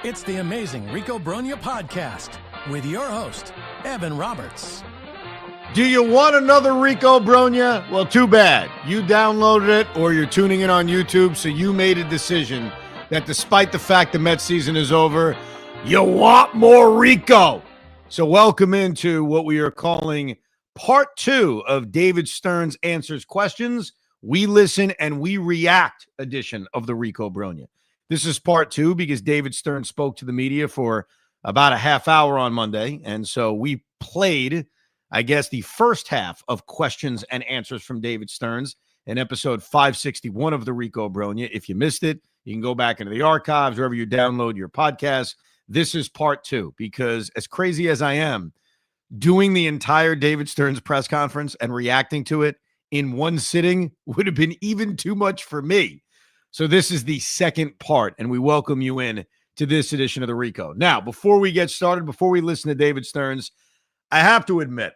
It's the amazing Rico Brogna podcast with your host, Evan Roberts. Do you want another Rico Brogna? Well, too bad. You downloaded it or you're tuning in on YouTube, so you made a decision that despite the fact the Mets season is over, you want more Rico. So welcome into what we are calling part 2 of David Stearns Answers Questions. We listen and we react edition of the Rico Brogna. This is part 2 because David Stearns spoke to the media for about a half hour on Monday. And so we played, I guess, the first half of questions and answers from David Stearns in episode 561 of the Rico Brogna. If you missed it, you can go back into the archives, wherever you download your podcast. This is part 2 because as crazy as I am, doing the entire David Stearns press conference and reacting to it in one sitting would have been even too much for me. So this is the second part, and we welcome you in to this edition of the Rico. Now, before we get started, before we listen to David Stearns, I have to admit,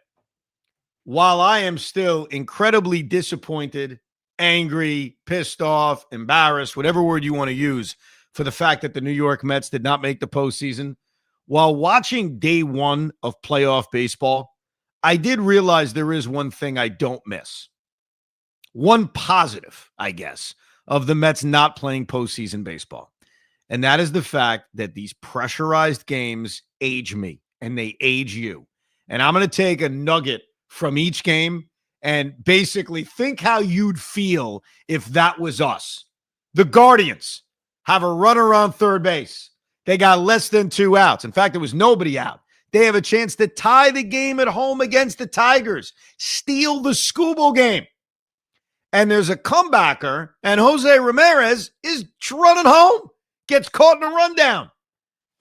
while I am still incredibly disappointed, angry, pissed off, embarrassed, whatever word you want to use, for the fact that the New York Mets did not make the postseason, while watching day one of playoff baseball, I did realize there is one thing I don't miss. One positive, I guess, of the Mets not playing postseason baseball. And that is the fact that these pressurized games age me and they age you. And I'm going to take a nugget from each game and basically think how you'd feel if that was us. The Guardians have a runner on third base. They got less than 2 outs. In fact, there was nobody out. They have a chance to tie the game at home against the Tigers, steal the Scooble game. And there's a comebacker, and Jose Ramirez is running home, gets caught in a rundown.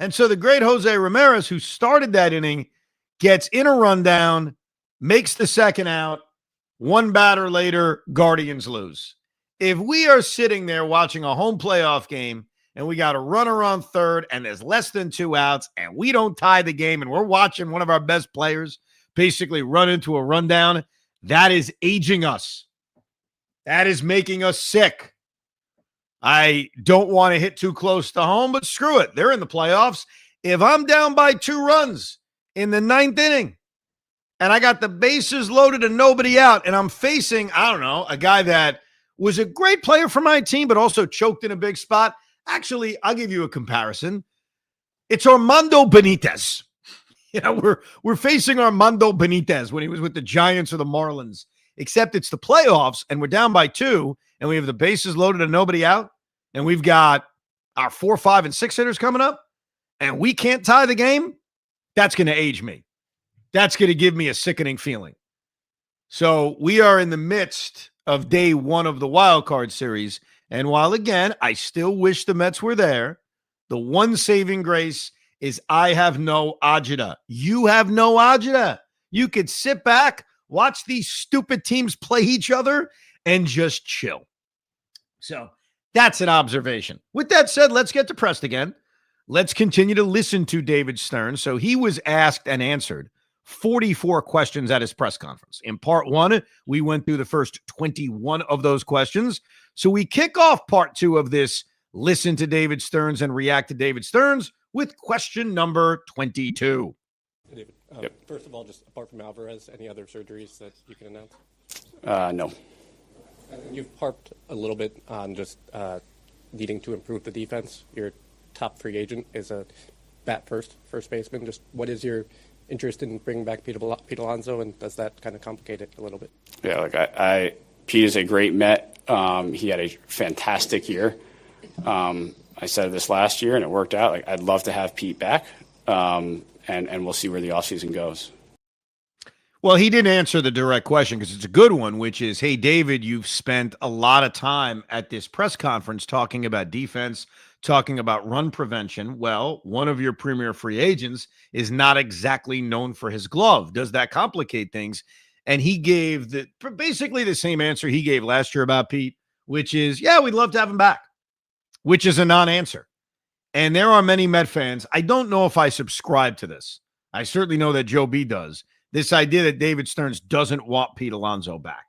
And so the great Jose Ramirez, who started that inning, gets in a rundown, makes the second out. One batter later, Guardians lose. If we are sitting there watching a home playoff game, and we got a runner on third, and there's less than 2 outs, and we don't tie the game, and we're watching one of our best players basically run into a rundown, that is aging us. That is making us sick. I don't want to hit too close to home, but screw it. They're in the playoffs. If I'm down by 2 runs in the 9th inning and I got the bases loaded and nobody out and I'm facing, I don't know, a guy that was a great player for my team but also choked in a big spot. Actually, I'll give you a comparison. It's Armando Benitez. You know, we're facing Armando Benitez when he was with the Giants or the Marlins. Except it's the playoffs, and we're down by 2, and we have the bases loaded and nobody out, and we've got our 4, 5, and 6 hitters coming up, and we can't tie the game. That's going to age me. That's going to give me a sickening feeling. So we are in the midst of day 1 of the wild card series, and while, again, I still wish the Mets were there, the one saving grace is I have no agita. You have no agita. You could sit back, watch these stupid teams play each other, and just chill. So that's an observation. With that said, let's get depressed again. Let's continue to listen to David Stearns. So he was asked and answered 44 questions at his press conference. In part 1, we went through the first 21 of those questions. So we kick off part 2 of this listen to David Stearns and react to David Stearns with question number 22. David, First of all, just apart from Alvarez, any other surgeries that you can announce? No. You've harped a little bit on just needing to improve the defense. Your top free agent is a first baseman. Just what is your interest in bringing back Pete Alonso, and does that kind of complicate it a little bit? Yeah, look, Pete is a great Met. He had a fantastic year. I said this last year, and it worked out. I'd love to have Pete back. And we'll see where the offseason goes. Well, he didn't answer the direct question because it's a good one, which is, hey, David, you've spent a lot of time at this press conference talking about defense, talking about run prevention. Well, one of your premier free agents is not exactly known for his glove. Does that complicate things? And he gave basically the same answer he gave last year about Pete, which is, yeah, we'd love to have him back, which is a non-answer. And there are many Met fans. I don't know if I subscribe to this. I certainly know that Joe B does. This idea that David Stearns doesn't want Pete Alonso back.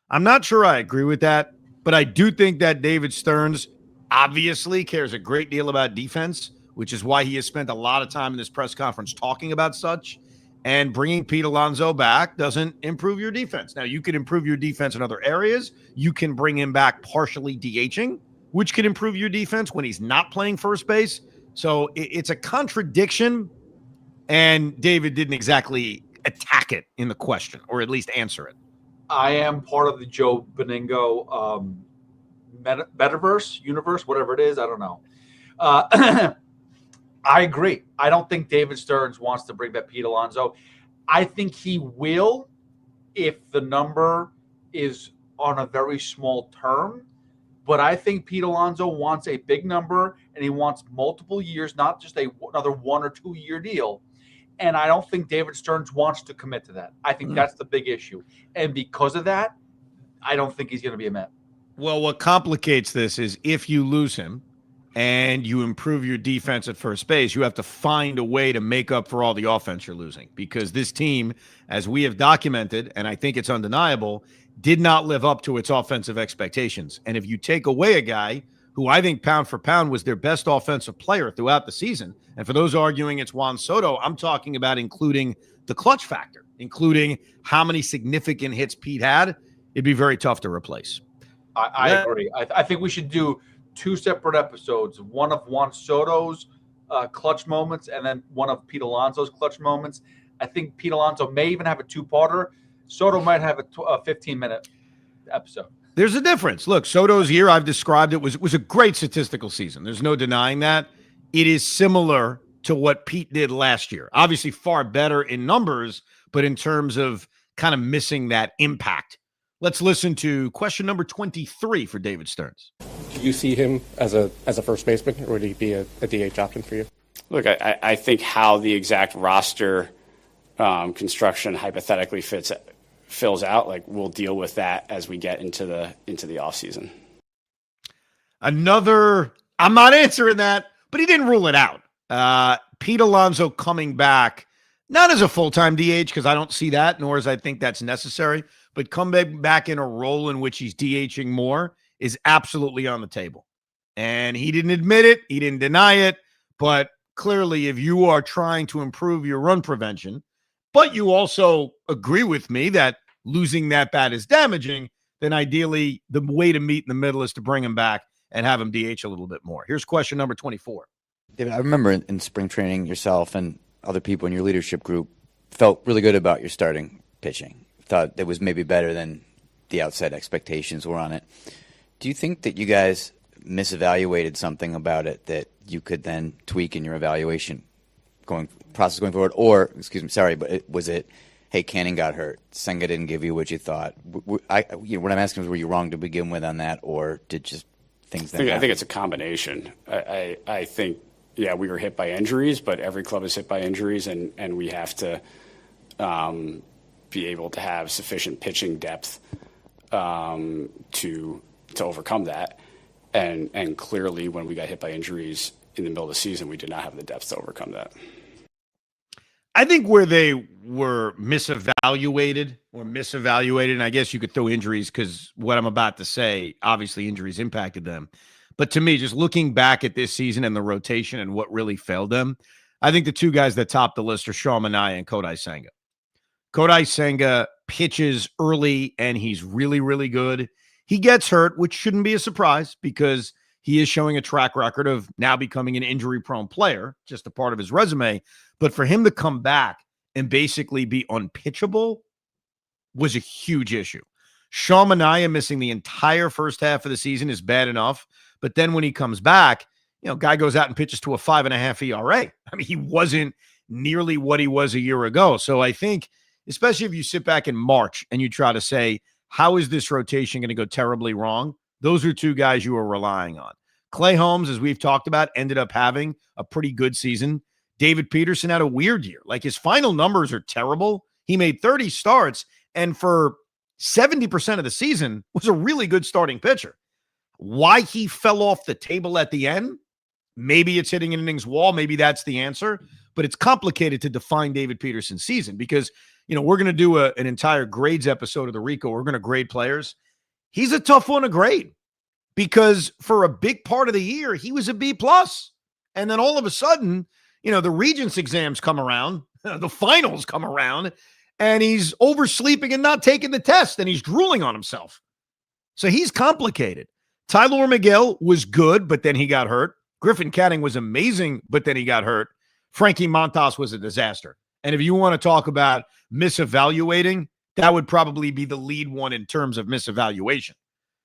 I'm not sure I agree with that, but I do think that David Stearns obviously cares a great deal about defense, which is why he has spent a lot of time in this press conference talking about such. And bringing Pete Alonso back doesn't improve your defense. Now, you can improve your defense in other areas. You can bring him back partially DHing, which can improve your defense when he's not playing first base. So it's a contradiction. And David didn't exactly attack it in the question, or at least answer it. I am part of the Joe Beningo metaverse, universe, whatever it is. I don't know. I agree. I don't think David Stearns wants to bring back Pete Alonso. I think he will if the number is on a very small term. But I think Pete Alonso wants a big number, and he wants multiple years, not just another 1 or 2 year deal. And I don't think David Stearns wants to commit to that. I think that's the big issue. And because of that, I don't think he's going to be a Met. Well, what complicates this is if you lose him and you improve your defense at first base, you have to find a way to make up for all the offense you're losing. Because this team, as we have documented, and I think it's undeniable, did not live up to its offensive expectations. And if you take away a guy who I think pound for pound was their best offensive player throughout the season, and for those arguing it's Juan Soto, I'm talking about including the clutch factor, including how many significant hits Pete had, it'd be very tough to replace. I agree. I think we should do 2 separate episodes, one of Juan Soto's clutch moments and then one of Pete Alonso's clutch moments. I think Pete Alonso may even have a 2-parter. Soto might have a 15-minute episode. There's a difference. Look, Soto's year, I've described it, was a great statistical season. There's no denying that. It is similar to what Pete did last year. Obviously far better in numbers, but in terms of kind of missing that impact. Let's listen to question number 23 for David Stearns. Do you see him as a first baseman, or would he be a DH option for you? Look, I think how the exact roster construction hypothetically fills out, like we'll deal with that as we get into the offseason. I'm not answering that, but he didn't rule it out. Pete Alonso coming back, not as a full-time DH, because I don't see that, nor as I think that's necessary, but come back in a role in which he's DHing more is absolutely on the table. And he didn't admit it. He didn't deny it. But clearly, if you are trying to improve your run prevention, but you also agree with me that losing that bat is damaging, then ideally the way to meet in the middle is to bring him back and have him DH a little bit more. Here's question number 24. David, I remember in spring training, yourself and other people in your leadership group felt really good about your starting pitching. Thought it was maybe better than the outside expectations were on it. Do you think that you guys misevaluated something about it that you could then tweak in your evaluation process going forward? Or, was it, hey, Canning got hurt, Senga didn't give you what you thought? What I'm asking is, were you wrong to begin with on that, or did just things then happen? I think it's a combination. I think, yeah, we were hit by injuries, but every club is hit by injuries, and we have to be able to have sufficient pitching depth to overcome that. And clearly, when we got hit by injuries in the middle of the season, we did not have the depth to overcome that. I think where they were misevaluated, and I guess you could throw injuries because what I'm about to say, obviously injuries impacted them. But to me, just looking back at this season and the rotation and what really failed them, I think the 2 guys that top the list are Sean Manaea and Kodai Senga. Kodai Senga pitches early, and he's really, really good. He gets hurt, which shouldn't be a surprise because he is showing a track record of now becoming an injury-prone player, just a part of his resume. But for him to come back and basically be unpitchable was a huge issue. Sean Manaea missing the entire first half of the season is bad enough. But then when he comes back, guy goes out and pitches to a 5.5 ERA. I mean, he wasn't nearly what he was a year ago. So I think, especially if you sit back in March and you try to say, how is this rotation going to go terribly wrong? Those are 2 guys you are relying on. Clay Holmes, as we've talked about, ended up having a pretty good season. David Peterson had a weird year. Like, his final numbers are terrible. He made 30 starts, and for 70% of the season was a really good starting pitcher. Why he fell off the table at the end, maybe it's hitting an innings wall. Maybe that's the answer. But it's complicated to define David Peterson's season because, we're going to do an entire grades episode of the Rico. We're going to grade players. He's a tough one to grade because for a big part of the year, he was a B+. And then all of a sudden, the Regents exams come around, the finals come around, and he's oversleeping and not taking the test, and he's drooling on himself. So he's complicated. Tyler Miguel was good, but then he got hurt. Griffin Canning was amazing, but then he got hurt. Frankie Montas was a disaster. And if you want to talk about misevaluating, that would probably be the lead one in terms of misevaluation.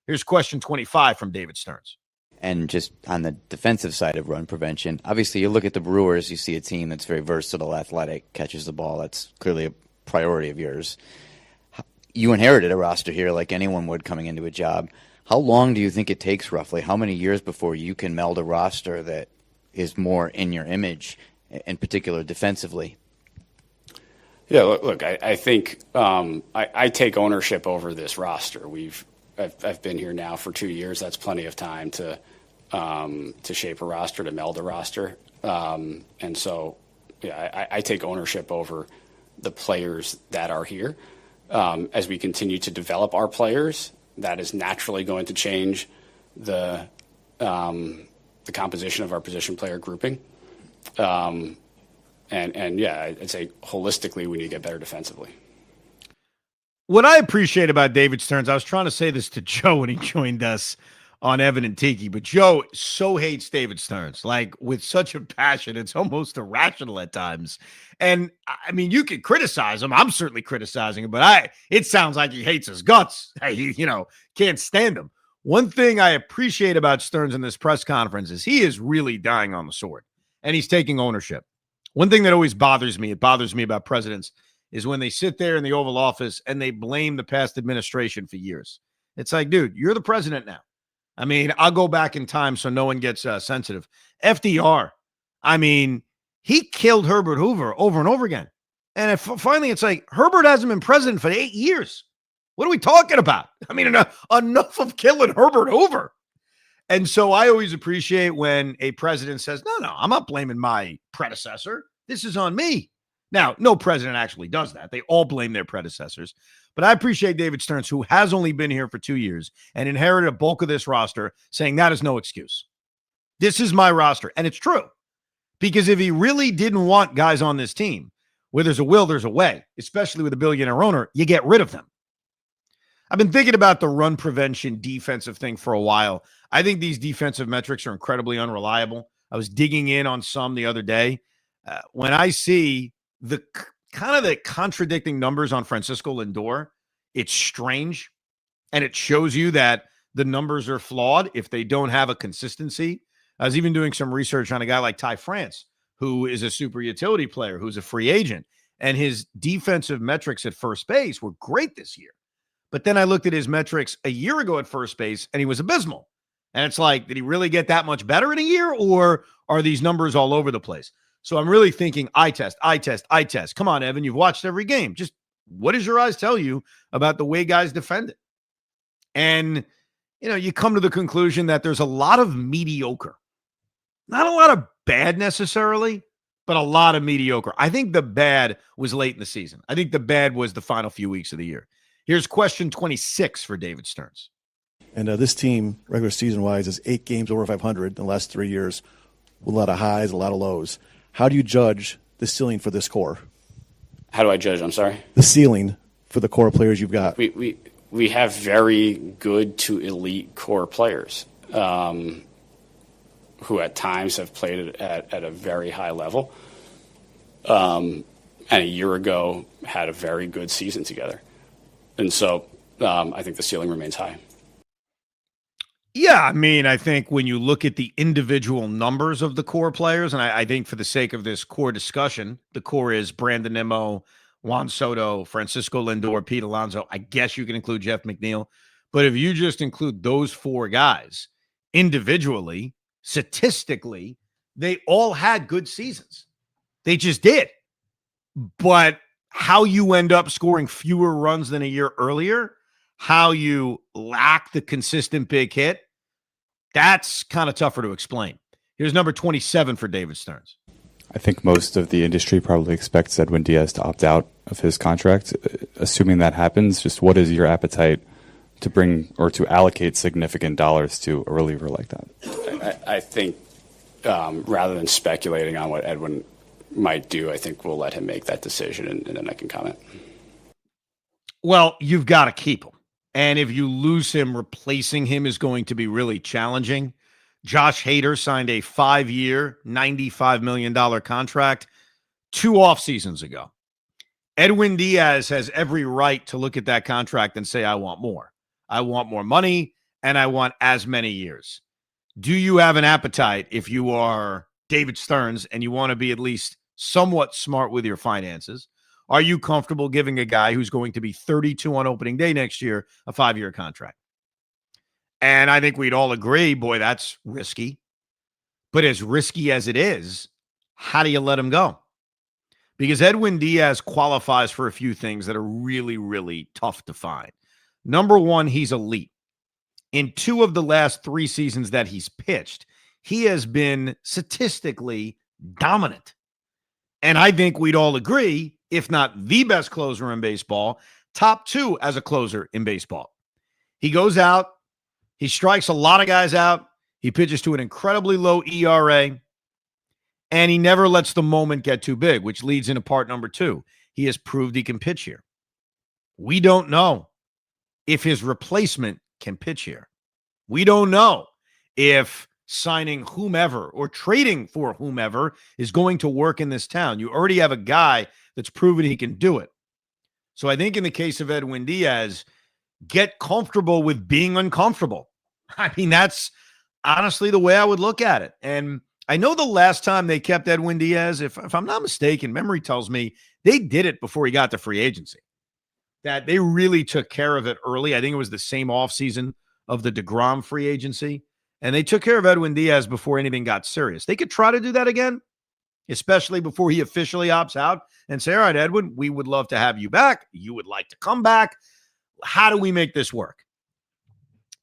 Here's question 25 from David Stearns. And just on the defensive side of run prevention, obviously you look at the Brewers, you see a team that's very versatile, athletic, catches the ball. That's clearly a priority of yours. You inherited a roster here like anyone would coming into a job. How long do you think it takes roughly? How many years before you can meld a roster that is more in your image, in particular defensively? Yeah, look, I think I take ownership over this roster. I've been here now for 2 years. That's plenty of time to shape a roster, to meld a roster. And so, yeah, I take ownership over the players that are here. As we continue to develop our players, that is naturally going to change the composition of our position player grouping. And yeah, I'd say holistically we need to get better defensively. What I appreciate about David Stearns, I was trying to say this to Joe when he joined us on Evan and Tiki, but Joe so hates David Stearns, like with such a passion. It's almost irrational at times. And I mean, you could criticize him. I'm certainly criticizing him, but it sounds like he hates his guts. He, can't stand him. One thing I appreciate about Stearns in this press conference is he is really dying on the sword and he's taking ownership. One thing that always bothers me about presidents is when they sit there in the Oval Office and they blame the past administration for years. It's like, dude, you're the president now. I mean, I'll go back in time so no one gets sensitive. FDR, I mean, he killed Herbert Hoover over and over again. And finally, it's like, Herbert hasn't been president for 8 years. What are we talking about? I mean, enough of killing Herbert Hoover. And so I always appreciate when a president says, no, I'm not blaming my predecessor. This is on me. Now, no president actually does that. They all blame their predecessors. But I appreciate David Stearns, who has only been here for 2 years and inherited a bulk of this roster, saying that is no excuse. This is my roster. And it's true. Because if he really didn't want guys on this team, where there's a will, there's a way, especially with a billionaire owner, you get rid of them. I've been thinking about the run prevention defensive thing for a while. I think these defensive metrics are incredibly unreliable. I was digging in on some the other day. When I see the kind of the contradicting numbers on Francisco Lindor, it's strange. And it shows you that the numbers are flawed if they don't have a consistency. I was even doing some research on a guy like Ty France, who is a super utility player, who's a free agent. And his defensive metrics at first base were great this year. But then I looked at his metrics a year ago at first base, and he was abysmal. And it's like, did he really get that much better in a year, or are these numbers all over the place? So I'm really thinking eye test. Come on, Evan, you've watched every game. Just what does your eyes tell you about the way guys defend it? And, you come to the conclusion that there's a lot of mediocre. Not a lot of bad necessarily, but a lot of mediocre. I think the bad was late in the season. I think the bad was the final few weeks of the year. Here's question 26 for David Stearns. And this team, regular season-wise, is 8 games over 500 in the last 3 years, with a lot of highs, a lot of lows. How do you judge the ceiling for this core? How do I judge? I'm sorry? The ceiling for the core players you've got. We have very good to elite core players who at times have played at a very high level. And a year ago had a very good season together. And so I think the ceiling remains high. Yeah, I mean, I think when you look at the individual numbers of the core players, and I think for the sake of this core discussion, the core is Brandon Nimmo, Juan Soto, Francisco Lindor, Pete Alonso. I guess you can include Jeff McNeil. But if you just include those 4 guys individually, statistically, they all had good seasons. They just did. But how you end up scoring fewer runs than a year earlier, how you lack the consistent big hit, that's kind of tougher to explain. Here's number 27 for David Stearns. I think most of the industry probably expects Edwin Diaz to opt out of his contract. Assuming that happens, just what is your appetite to bring or to allocate significant dollars to a reliever like that? I think rather than speculating on what Edwin might do, I think we'll let him make that decision, and then I can comment. Well, you've got to keep him. And if you lose him, replacing him is going to be really challenging. Josh Hader signed a 5-year, $95 million contract 2 off seasons ago. Edwin Diaz has every right to look at that contract and say, I want more. I want more money, and I want as many years. Do you have an appetite if you are David Stearns and you want to be at least somewhat smart with your finances? Are you comfortable giving a guy who's going to be 32 on opening day next year a 5-year contract? And I think we'd all agree, boy, that's risky. But as risky as it is, how do you let him go? Because Edwin Diaz qualifies for a few things that are really, really tough to find. Number one, he's elite. In 2 of the last 3 seasons that he's pitched, he has been statistically dominant. And I think we'd all agree, if not the best closer in baseball, top 2 as a closer in baseball. He goes out, he strikes a lot of guys out, he pitches to an incredibly low ERA, and he never lets the moment get too big, which leads into part number 2. He has proved he can pitch here. We don't know if his replacement can pitch here. We don't know if signing whomever or trading for whomever is going to work in this town. You already have a guy that's proven he can do it. So I think in the case of Edwin Diaz, get comfortable with being uncomfortable. I mean, that's honestly the way I would look at it. And I know the last time they kept Edwin Diaz, if I'm not mistaken, memory tells me they did it before he got to free agency. That they really took care of it early. I think it was the same offseason of the DeGrom free agency. And they took care of Edwin Diaz before anything got serious. They could try to do that again, especially before he officially opts out and say, all right, Edwin, we would love to have you back. You would like to come back. How do we make this work?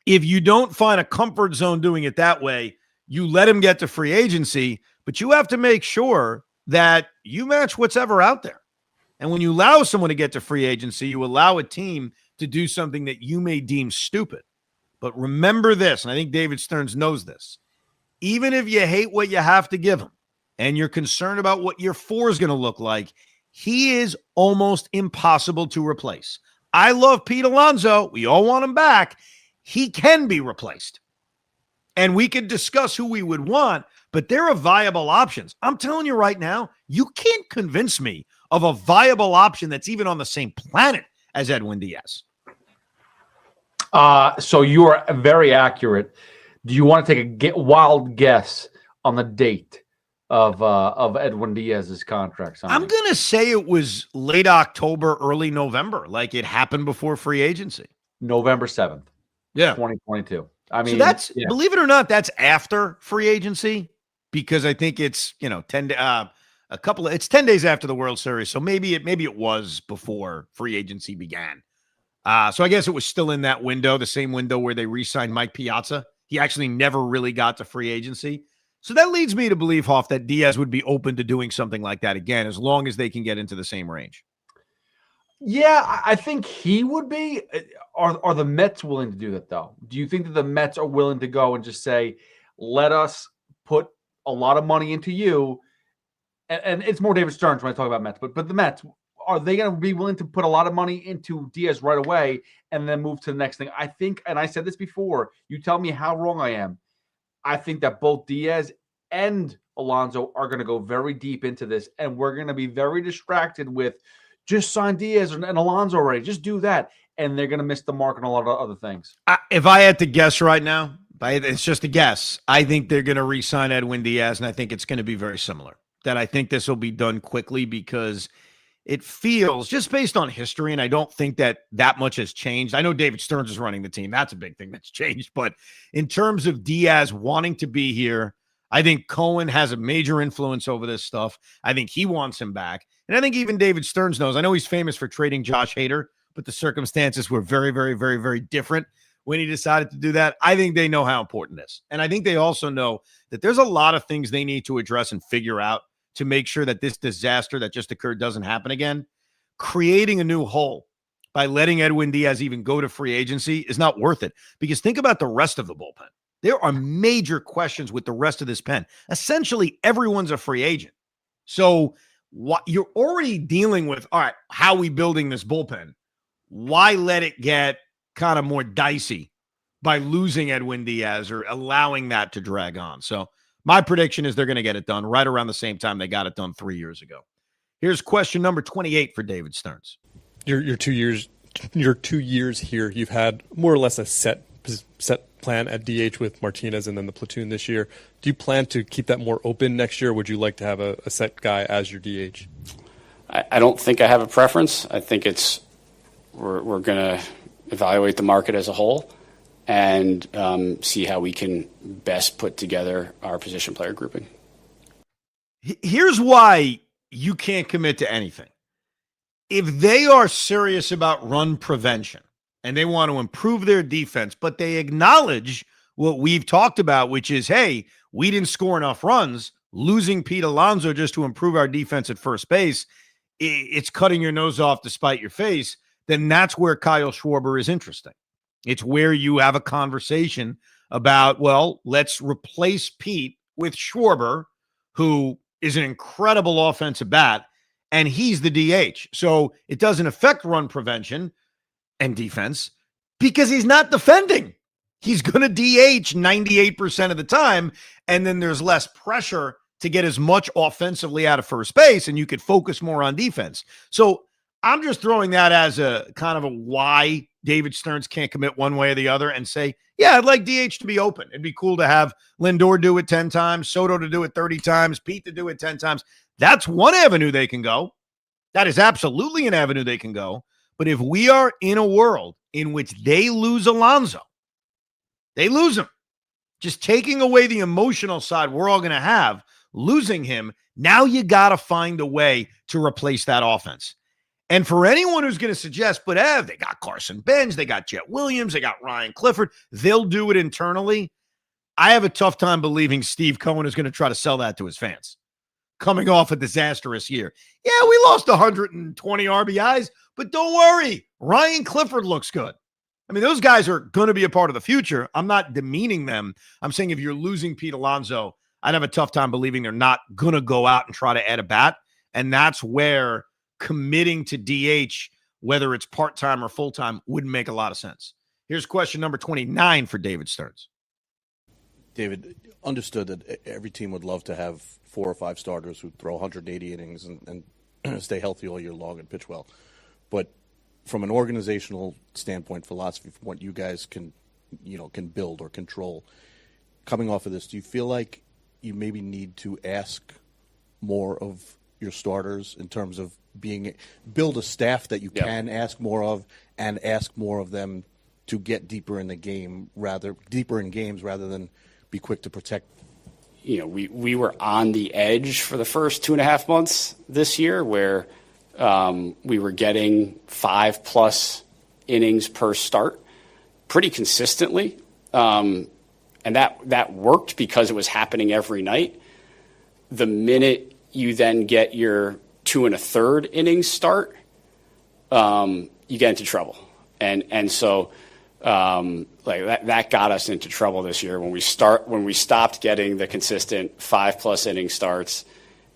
If you don't find a comfort zone doing it that way, you let him get to free agency, but you have to make sure that you match what's ever out there. And when you allow someone to get to free agency, you allow a team to do something that you may deem stupid. But remember this, and I think David Stearns knows this. Even if you hate what you have to give him and you're concerned about what year 4 is going to look like, he is almost impossible to replace. I love Pete Alonso. We all want him back. He can be replaced. And we could discuss who we would want, but there are viable options. I'm telling you right now, you can't convince me of a viable option that's even on the same planet as Edwin Diaz. So you are very accurate. Do you want to take a wild guess on the date of Edwin Diaz's contract signing? I'm going to say it was late October, early November, like it happened before free agency. November 7th, Yeah. 2022. I mean, so that's, believe it or not, that's after free agency, because I think it's, 10 days after the World Series. So maybe it was before free agency began. So I guess it was still in that window, the same window where they re-signed Mike Piazza. He actually never really got to free agency. So that leads me to believe, Hoff, that Diaz would be open to doing something like that again, as long as they can get into the same range. Yeah, I think he would be. Are the Mets willing to do that, though? Do you think that the Mets are willing to go and just say, let us put a lot of money into you? And it's more David Stearns when I talk about Mets, but the Mets, are they going to be willing to put a lot of money into Diaz right away and then move to the next thing? I think, and I said this before, you tell me how wrong I am. I think that both Diaz and Alonso are going to go very deep into this, and we're going to be very distracted with just sign Diaz and Alonso already. Just do that. And they're going to miss the mark on a lot of other things. If I had to guess right now, it's just a guess, I think they're going to re-sign Edwin Diaz, and I think it's going to be very similar. That I think this will be done quickly because it feels, just based on history, and I don't think that much has changed. I know David Stearns is running the team. That's a big thing that's changed. But in terms of Diaz wanting to be here, I think Cohen has a major influence over this stuff. I think he wants him back. And I think even David Stearns knows. I know he's famous for trading Josh Hader, but the circumstances were very, very, very, very different when he decided to do that. I think they know how important it is. And I think they also know that there's a lot of things they need to address and figure out to make sure that this disaster that just occurred doesn't happen again. Creating a new hole by letting Edwin Diaz even go to free agency is not worth it, because think about the rest of the bullpen. There are major questions with the rest of this pen. Essentially, everyone's a free agent. So what you're already dealing with, all right, how are we building this bullpen? Why let it get kind of more dicey by losing Edwin Diaz or allowing that to drag on? So my prediction is they're going to get it done right around the same time they got it done 3 years ago. Here's question number 28 for David Stearns. Your 2 years here, you've had more or less a set plan at DH with Martinez and then the platoon this year. Do you plan to keep that more open next year? Or would you like to have a set guy as your DH? I don't think I have a preference. I think we're going to evaluate the market as a whole and see how we can best put together our position player grouping. Here's why you can't commit to anything. If they are serious about run prevention and they want to improve their defense, but they acknowledge what we've talked about, which is, hey, we didn't score enough runs, losing Pete Alonso just to improve our defense at first base, it's cutting your nose off to spite your face, then that's where Kyle Schwarber is interesting. It's where you have a conversation about, well, let's replace Pete with Schwarber, who is an incredible offensive bat, and he's the DH. So it doesn't affect run prevention and defense because he's not defending. He's going to DH 98% of the time, and then there's less pressure to get as much offensively out of first base, and you could focus more on defense. So I'm just throwing that as a kind of a why David Stearns can't commit one way or the other and say, yeah, I'd like DH to be open. It'd be cool to have Lindor do it 10 times, Soto to do it 30 times, Pete to do it 10 times. That's one avenue they can go. That is absolutely an avenue they can go. But if we are in a world in which they lose Alonso, they lose him. Just taking away the emotional side we're all going to have, losing him, now you got to find a way to replace that offense. And for anyone who's going to suggest, but they got Carson Benz, they got Jet Williams, they got Ryan Clifford, they'll do it internally. I have a tough time believing Steve Cohen is going to try to sell that to his fans. Coming off a disastrous year. Yeah, we lost 120 RBIs, but don't worry. Ryan Clifford looks good. I mean, those guys are going to be a part of the future. I'm not demeaning them. I'm saying if you're losing Pete Alonso, I'd have a tough time believing they're not going to go out and try to add a bat. And that's where committing to DH, whether it's part-time or full-time, wouldn't make a lot of sense. Here's question number 29 for David Stearns. David, understood that every team would love to have 4 or 5 starters who throw 180 innings and stay healthy all year long and pitch well. But from an organizational standpoint, philosophy, from what you guys can build or control, coming off of this, do you feel like you maybe need to ask more of your starters in terms of build a staff that you can ask more of and ask more of them to get deeper in games rather than be quick to protect? We were on the edge for the first 2.5 months this year where we were getting 5+ innings per start pretty consistently. And that worked because it was happening every night. The minute you then get your 2 1/3 innings start, you get into trouble. And so that got us into trouble this year when we stopped getting the consistent 5+ inning starts,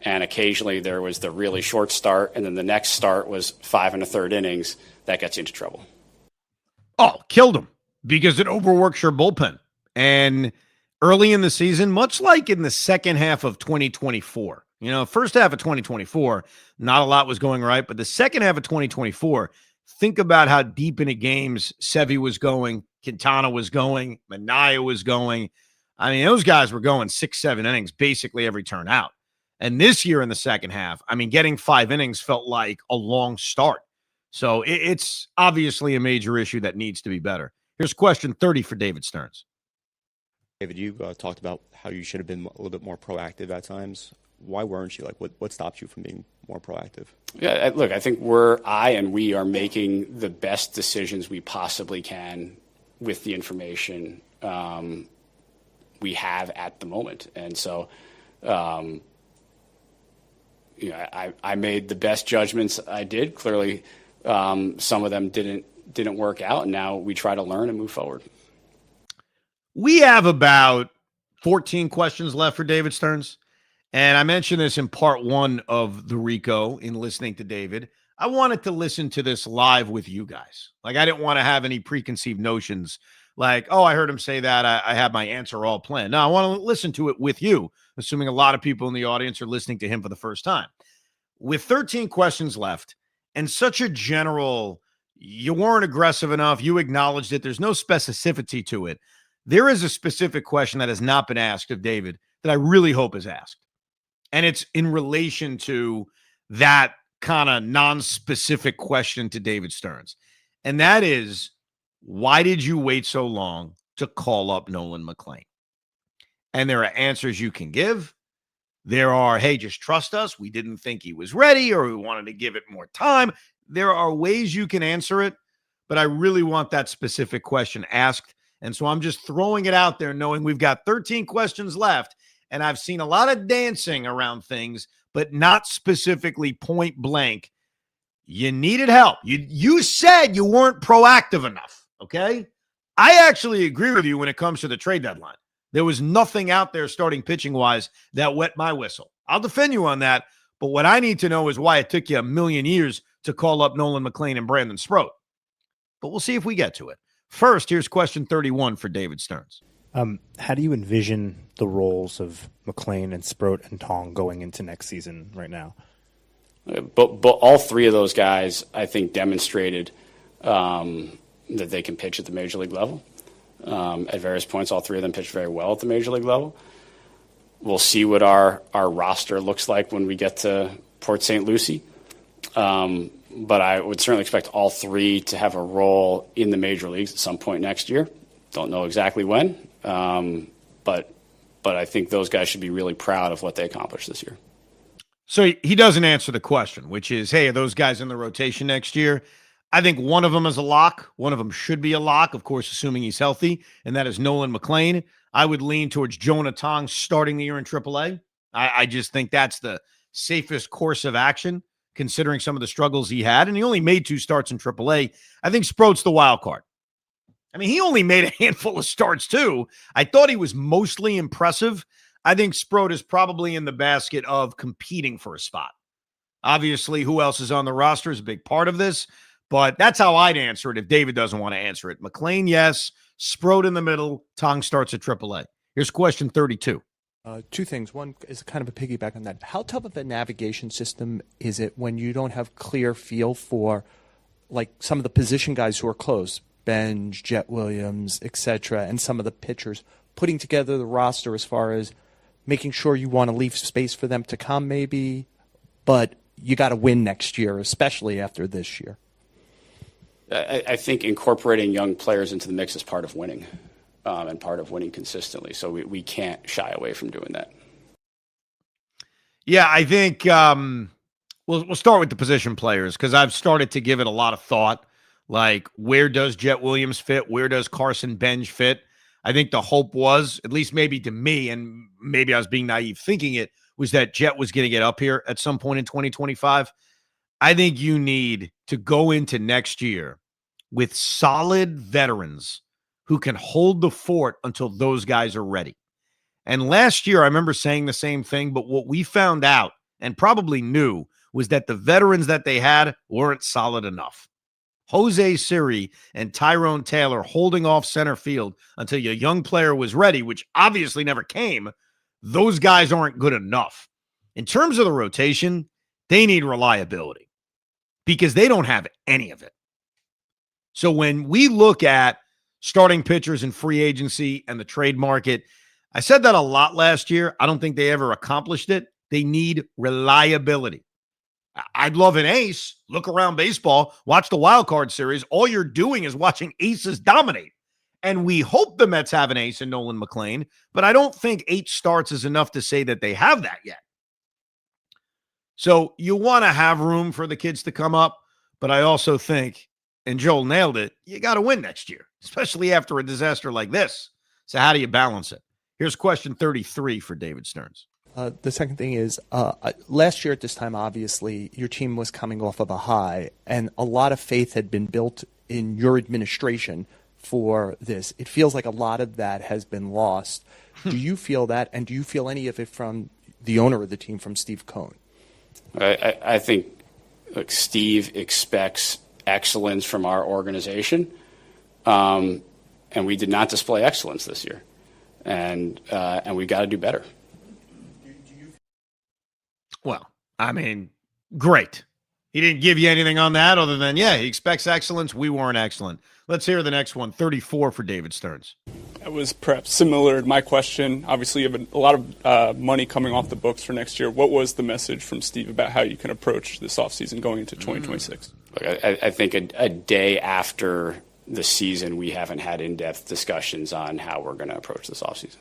and occasionally there was the really short start, and then the next start was 5 1/3 innings. That gets you into trouble. Oh, killed him because it overworks your bullpen. And early in the season, much like in the second half of 2024, first half of 2024, not a lot was going right, but the second half of 2024, think about how deep into games Sevy was going, Quintana was going, Minaya was going. I mean, those guys were going 6-7 innings basically every turn out. And this year in the second half, getting 5 innings felt like a long start. So it's obviously a major issue that needs to be better. Here's question 30 for David Stearns. David, you talked about how you should have been a little bit more proactive at times. Why weren't you? What stopped you from being more proactive? Yeah, look, I think we are making the best decisions we possibly can with the information we have at the moment. And so, I made the best judgments I did. Clearly, some of them didn't work out, and now we try to learn and move forward. We have about 14 questions left for David Stearns. And I mentioned this in part one of the Rico in listening to David. I wanted to listen to this live with you guys. Like, I didn't want to have any preconceived notions like, oh, I heard him say that. I have my answer all planned. No, I want to listen to it with you, assuming a lot of people in the audience are listening to him for the first time. With 13 questions left and such a general, you weren't aggressive enough, you acknowledged it, there's no specificity to it. There is a specific question that has not been asked of David that I really hope is asked. And it's in relation to that kind of non-specific question to David Stearns. And that is, why did you wait so long to call up Nolan McLean? And there are answers you can give. There are, hey, just trust us. We didn't think he was ready, or we wanted to give it more time. There are ways you can answer it, but I really want that specific question asked. And so I'm just throwing it out there knowing we've got 13 questions left, and I've seen a lot of dancing around things, but not specifically point blank. You needed help. You said you weren't proactive enough, okay? I actually agree with you when it comes to the trade deadline. There was nothing out there starting pitching-wise that wet my whistle. I'll defend you on that, but what I need to know is why it took you a million years to call up Nolan McLean and Brandon Sproat. But we'll see if we get to it. First, here's question 31 for David Stearns. How do you envision the roles of McLean and Sproat and Tong going into next season right now? But all three of those guys, I think, demonstrated that they can pitch at the major league level. At various points, all three of them pitched very well at the major league level. We'll see what our roster looks like when we get to Port St. Lucie. But I would certainly expect all three to have a role in the major leagues at some point next year. Don't know exactly when, but I think those guys should be really proud of what they accomplished this year. So he doesn't answer the question, which is, hey, are those guys in the rotation next year? I think one of them is a lock. One of them should be a lock, of course, assuming he's healthy, and that is Nolan McLean. I would lean towards Jonah Tong starting the year in AAA. I just think that's the safest course of action, considering some of the struggles he had, and he only made 2 starts in AAA. I think Sproat's the wild card. I mean, he only made a handful of starts, too. I thought he was mostly impressive. I think Sproat is probably in the basket of competing for a spot. Obviously, who else is on the roster is a big part of this, but that's how I'd answer it if David doesn't want to answer it. McLean, yes. Sproat in the middle. Tong starts at AAA. Here's question 32. 2 things. One is kind of a piggyback on that. How tough of a navigation system is it when you don't have clear feel for, like, some of the position guys who are close, Benj, Jet Williams, etc., and some of the pitchers, putting together the roster as far as making sure you want to leave space for them to come maybe, but you got to win next year, especially after this year? I think incorporating young players into the mix is part of winning, and part of winning consistently. So we can't shy away from doing that. Yeah, I think we'll start with the position players because I've started to give it a lot of thought. Like, where does Jet Williams fit? Where does Carson Benj fit? I think the hope was, at least maybe to me, and maybe I was being naive thinking it, was that Jet was going to get up here at some point in 2025. I think you need to go into next year with solid veterans who can hold the fort until those guys are ready. And last year, I remember saying the same thing, but what we found out and probably knew was that the veterans that they had weren't solid enough. Jose Siri and Tyrone Taylor holding off center field until your young player was ready, which obviously never came. Those guys aren't good enough. In terms of the rotation, they need reliability because they don't have any of it. So when we look at starting pitchers in free agency and the trade market, I said that a lot last year. I don't think they ever accomplished it. They need reliability. I'd love an ace. Look around baseball, watch the wild card series. All you're doing is watching aces dominate. And we hope the Mets have an ace in Nolan McLean, but I don't think 8 starts is enough to say that they have that yet. So you want to have room for the kids to come up, but I also think, and Joel nailed it, you got to win next year, especially after a disaster like this. So how do you balance it? Here's question 33 for David Stearns. The second thing is, last year at this time, obviously, your team was coming off of a high, and a lot of faith had been built in your administration for this. It feels like a lot of that has been lost. Do you feel that, and do you feel any of it from the owner of the team, from Steve Cohen? I think Steve expects excellence from our organization, and we did not display excellence this year, and we've got to do better. Well, I mean, great. He didn't give you anything on that other than, yeah, he expects excellence. We weren't excellent. Let's hear the next one, 34 for David Stearns. That was perhaps similar to my question. Obviously, you have a lot of money coming off the books for next year. What was the message from Steve about how you can approach this offseason going into 2026? I think a day after the season, we haven't had in-depth discussions on how we're going to approach this offseason.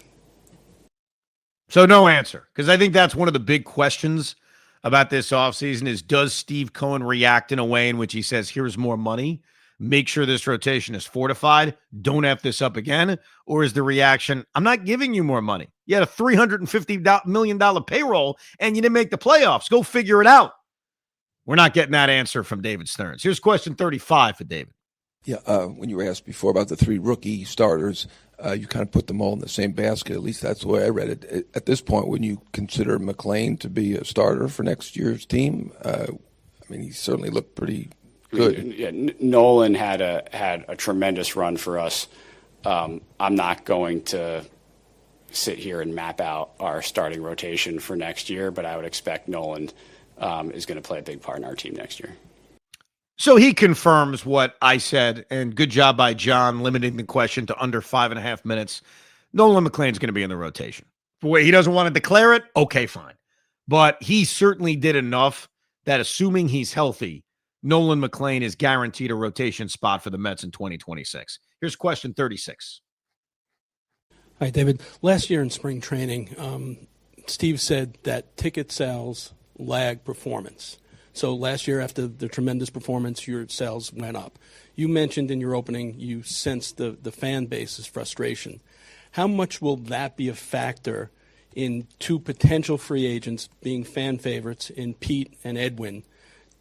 So no answer, because I think that's one of the big questions about this offseason is, does Steve Cohen react in a way in which he says, here's more money, make sure this rotation is fortified, don't F this up again? Or is the reaction, I'm not giving you more money. You had a $350 million payroll and you didn't make the playoffs. Go figure it out. We're not getting that answer from David Stearns. Here's question 35 for David. Yeah, when you were asked before about the three rookie starters, you kind of put them all in the same basket. At least that's the way I read it. At this point, when you consider McLean to be a starter for next year's team, I mean, he certainly looked pretty good. Yeah, Nolan had a tremendous run for us. I'm not going to sit here and map out our starting rotation for next year, but I would expect Nolan is going to play a big part in our team next year. So he confirms what I said, and good job by John limiting the question to under 5.5 minutes. Nolan McLean's going to be in the rotation. He doesn't want to declare it? Okay, fine. But he certainly did enough that assuming he's healthy, Nolan McLean is guaranteed a rotation spot for the Mets in 2026. Here's question 36. Hi, David. Last year in spring training, Steve said that ticket sales lag performance. So last year, after the tremendous performance, your sales went up. You mentioned in your opening you sensed the fan base's frustration. How much will that be a factor in two potential free agents being fan favorites in Pete and Edwin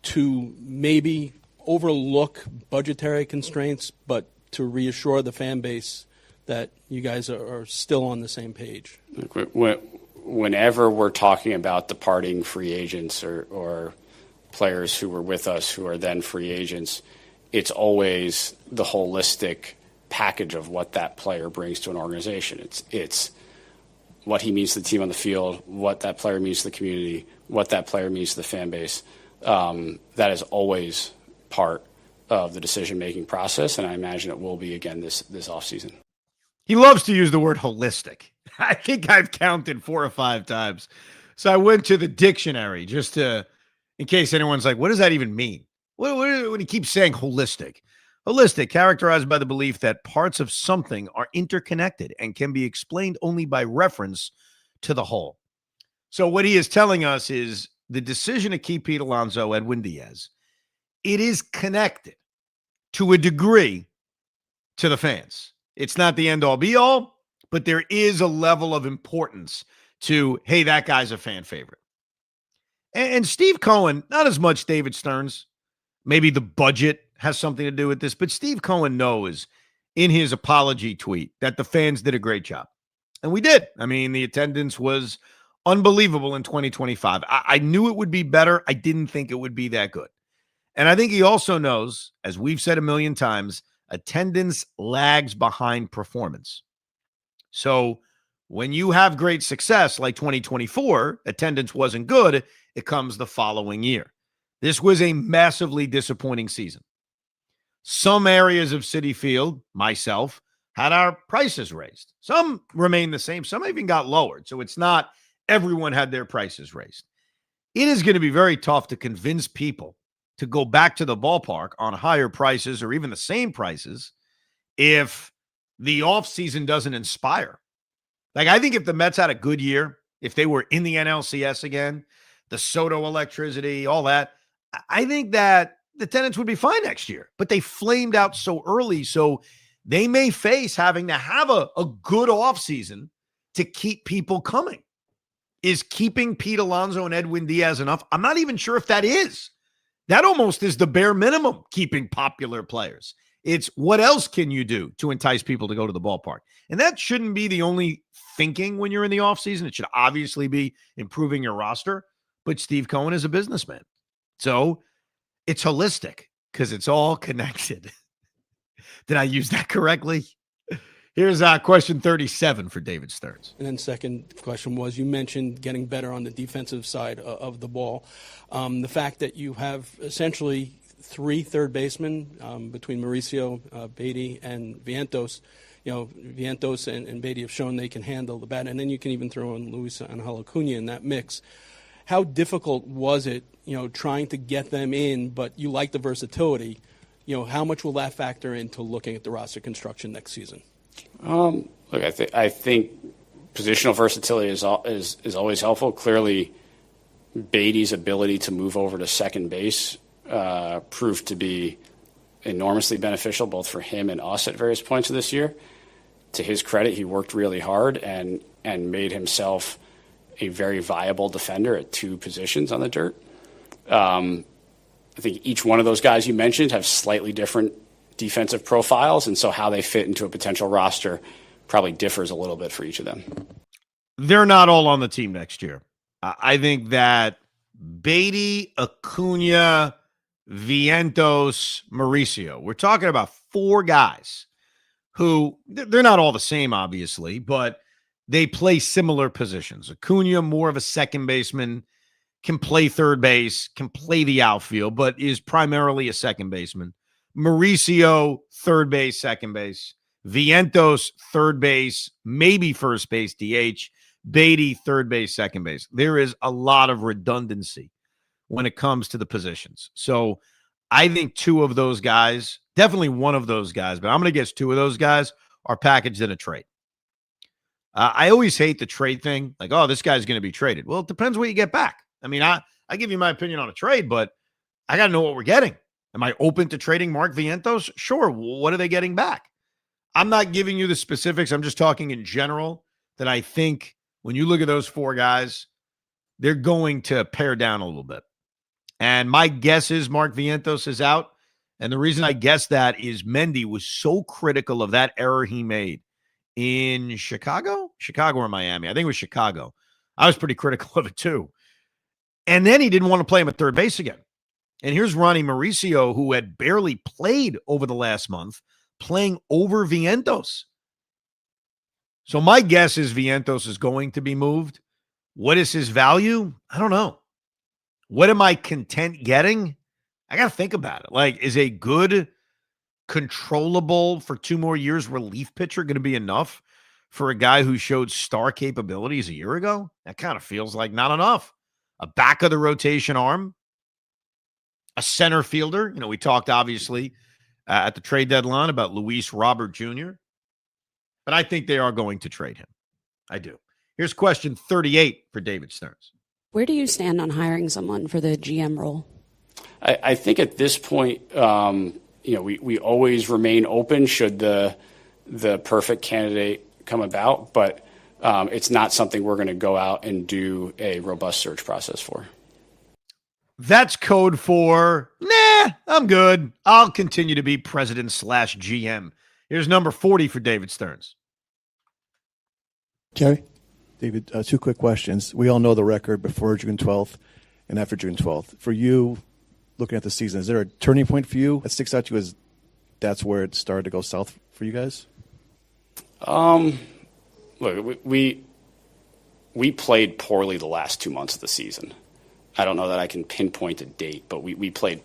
to maybe overlook budgetary constraints, but to reassure the fan base that you guys are still on the same page? Whenever we're talking about departing free agents or players who were with us who are then free agents, it's always the holistic package of what that player brings to an organization. It's what he means to the team on the field, what that player means to the community, what that player means to the fan base. That is always part of the decision-making process, and I imagine it will be again this offseason. He loves to use the word holistic. I think I've counted 4 or 5 times. So I went to the dictionary just to, in case anyone's like, what does that even mean? When he keeps saying holistic? Holistic, characterized by the belief that parts of something are interconnected and can be explained only by reference to the whole. So what he is telling us is the decision to keep Pete Alonso, Edwin Diaz, it is connected to a degree to the fans. It's not the end-all be-all, but there is a level of importance to, hey, that guy's a fan favorite. And Steve Cohen, not as much David Stearns. Maybe the budget has something to do with this, but Steve Cohen knows in his apology tweet that the fans did a great job. And we did. I mean, the attendance was unbelievable in 2025. I knew it would be better. I didn't think it would be that good. And I think he also knows, as we've said a million times, attendance lags behind performance. So when you have great success like 2024, attendance wasn't good. It comes the following year. This was a massively disappointing season. Some areas of Citi Field, myself, had our prices raised. Some remained the same. Some even got lowered. So it's not everyone had their prices raised. It is going to be very tough to convince people to go back to the ballpark on higher prices or even the same prices if the offseason doesn't inspire. Like, I think if the Mets had a good year, if they were in the NLCS again, the Soto electricity, all that, I think that the attendance would be fine next year. But they flamed out so early, so they may face having to have a good offseason to keep people coming. Is keeping Pete Alonso and Edwin Diaz enough? I'm not even sure if that is. That almost is the bare minimum, keeping popular players. It's what else can you do to entice people to go to the ballpark? And that shouldn't be the only thinking when you're in the offseason. It should obviously be improving your roster. But Steve Cohen is a businessman. So it's holistic because it's all connected. Did I use that correctly? Here's question 37 for David Stearns. And then second question was, you mentioned getting better on the defensive side of the ball. The fact that you have essentially 3 third basemen between Mauricio, Beatty, and Vientos. Vientos and Beatty have shown they can handle the bat, and then you can even throw in Luis Angel Acuna in that mix. How difficult was it, trying to get them in, but you like the versatility? How much will that factor into looking at the roster construction next season? Look, I think positional versatility is always helpful. Clearly, Beatty's ability to move over to second base proved to be enormously beneficial both for him and us at various points of this year. To his credit, he worked really hard and made himself a very viable defender at 2 positions on the dirt. I think each one of those guys you mentioned have slightly different defensive profiles, and so how they fit into a potential roster probably differs a little bit for each of them. They're not all on the team next year. I think that Beatty, Acuna, Vientos, Mauricio, we're talking about 4 guys who, they're not all the same, obviously, but they play similar positions. Acuna, more of a second baseman, can play third base, can play the outfield, but is primarily a second baseman. Mauricio, third base, second base. Vientos, third base, maybe first base, DH. Beatty, third base, second base. There is a lot of redundancy when it comes to the positions. So I think 2 of those guys, definitely one of those guys, but I'm going to guess 2 of those guys are packaged in a trade. I always hate the trade thing. Like, oh, this guy's going to be traded. Well, it depends what you get back. I mean, I give you my opinion on a trade, but I got to know what we're getting. Am I open to trading Mark Vientos? Sure. What are they getting back? I'm not giving you the specifics. I'm just talking in general that I think when you look at those 4 guys, they're going to pare down a little bit. And my guess is Mark Vientos is out. And the reason I guess that is Mendy was so critical of that error he made in Chicago or Miami. I think it was Chicago. I was pretty critical of it too. And then he didn't want to play him at third base again. And here's Ronnie Mauricio, who had barely played over the last month, playing over Vientos. So my guess is Vientos is going to be moved. What is his value? I don't know. What am I content getting? I got to think about it. Like, is a good, controllable for 2 more years relief pitcher going to be enough for a guy who showed star capabilities a year ago? That kind of feels like not enough. A back of the rotation arm, a center fielder. We talked obviously at the trade deadline about Luis Robert Jr., but I think they are going to trade him. I do. Here's question 38 for David Stearns. Where do you stand on hiring someone for the GM role? I think at this point, we always remain open should the perfect candidate come about, but it's not something we're going to go out and do a robust search process for. That's code for, nah, I'm good. I'll continue to be president/GM. Here's number 40 for David Stearns. Jerry? David, 2 quick questions. We all know the record before June 12th and after June 12th. For you, looking at the season, is there a turning point for you that sticks out to you as that's where it started to go south for you guys? Look, we played poorly the last 2 months of the season. I don't know that I can pinpoint a date, but we played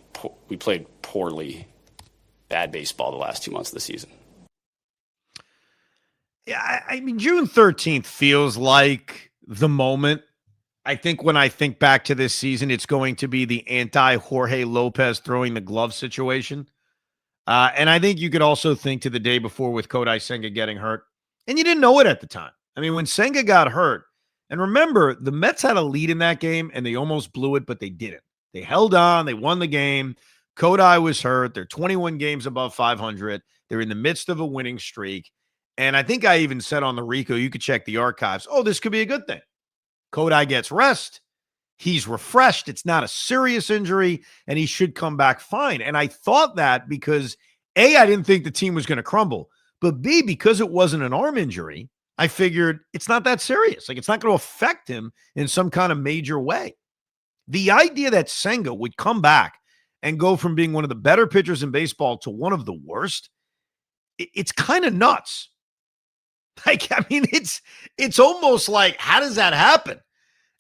poorly, bad baseball the last 2 months of the season. Yeah, I mean, June 13th feels like the moment. I think when I think back to this season, it's going to be the anti-Jorge Lopez throwing the glove situation. And I think you could also think to the day before with Kodai Senga getting hurt. And you didn't know it at the time. I mean, when Senga got hurt, and remember, the Mets had a lead in that game, and they almost blew it, but they didn't. They held on. They won the game. Kodai was hurt. They're 21 games above 500. They're in the midst of a winning streak. And I think I even said on the Rico, you could check the archives, oh, this could be a good thing. Kodai gets rest. He's refreshed. It's not a serious injury, and he should come back fine. And I thought that because A, I didn't think the team was going to crumble. But B, because it wasn't an arm injury, I figured it's not that serious. Like, it's not going to affect him in some kind of major way. The idea that Senga would come back and go from being one of the better pitchers in baseball to one of the worst, it's kind of nuts. Like, I mean, it's almost like, how does that happen?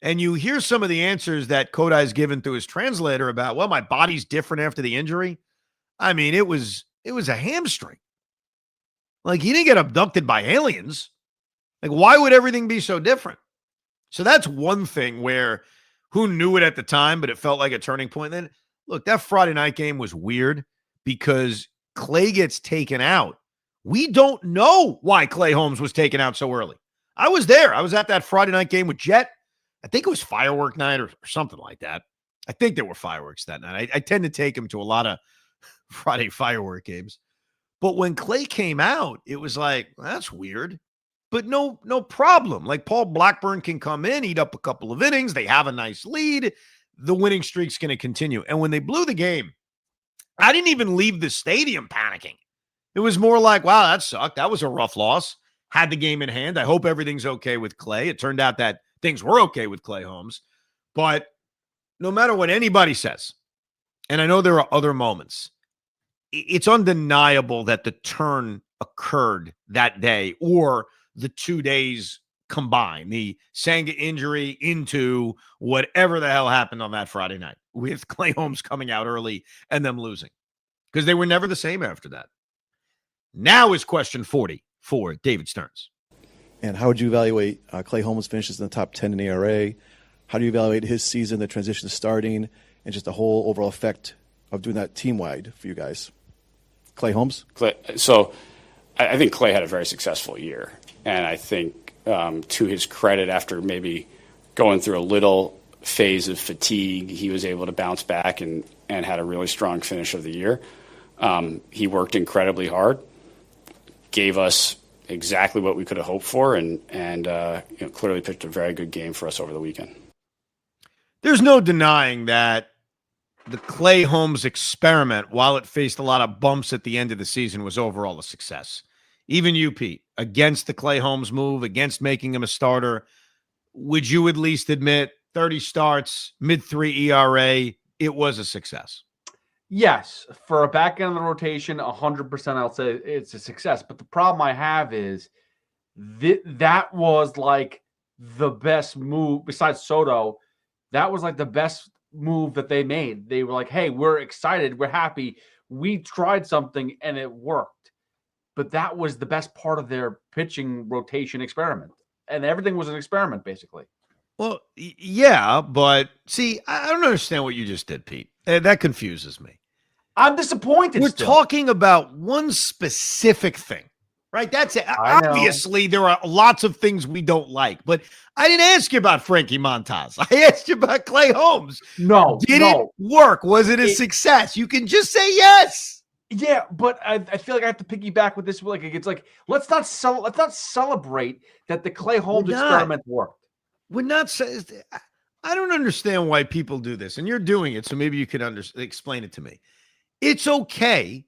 And you hear some of the answers that Kodai's given through his translator about, well, my body's different after the injury. I mean, it was a hamstring. Like, he didn't get abducted by aliens. Like, why would everything be so different? So that's one thing where who knew it at the time, but it felt like a turning point. Then, look, that Friday night game was weird because Clay gets taken out. We don't know why Clay Holmes was taken out so early. I was there. I was at that Friday night game with Jet. I think it was firework night or something like that. I think there were fireworks that night. I tend to take him to a lot of Friday firework games. But when Clay came out, it was like, well, that's weird. But no problem. Like, Paul Blackburn can come in, eat up a couple of innings. They have a nice lead. The winning streak's going to continue. And when they blew the game, I didn't even leave the stadium panicking. It was more like, wow, that sucked. That was a rough loss. Had the game in hand. I hope everything's okay with Clay. It turned out that things were okay with Clay Holmes. But no matter what anybody says, and I know there are other moments, it's undeniable that the turn occurred that day or the 2 days combined, the Senga injury into whatever the hell happened on that Friday night with Clay Holmes coming out early and them losing, because they were never the same after that. Now is question 40 for David Stearns. And how would you evaluate Clay Holmes' finishes in the top 10 in ERA? How do you evaluate his season, the transition to starting, and just the whole overall effect of doing that team-wide for you guys? Clay Holmes? So I think Clay had a very successful year. And I think to his credit, after maybe going through a little phase of fatigue, he was able to bounce back and had a really strong finish of the year. He worked incredibly hard, gave us exactly what we could have hoped for, and clearly pitched a very good game for us over the weekend. There's no denying that the Clay Holmes experiment, while it faced a lot of bumps at the end of the season, was overall a success. Even you, Pete, against the Clay Holmes move, against making him a starter, would you at least admit 30 starts, mid-3 ERA, it was a success? Yes, for a back end of the rotation, 100% I'll say it's a success. But the problem I have is that was like the best move, besides Soto, that was like the best move that they made. They were like, hey, we're excited, we're happy, we tried something and it worked. But that was the best part of their pitching rotation experiment. And everything was an experiment, basically. Well, yeah, but see, I don't understand what you just did, Pete. That confuses me. I'm disappointed. We're talking about one specific thing, right? That's it. Obviously, there are lots of things we don't like, but I didn't ask you about Frankie Montas. I asked you about Clay Holmes. Did it work? Was it a success? You can just say yes. Yeah, but I feel like I have to piggyback with this. Like, it's like let's not celebrate that the Clay Holmes experiment worked. We're not saying. I don't understand why people do this, and you're doing it, so maybe you could explain it to me. It's okay.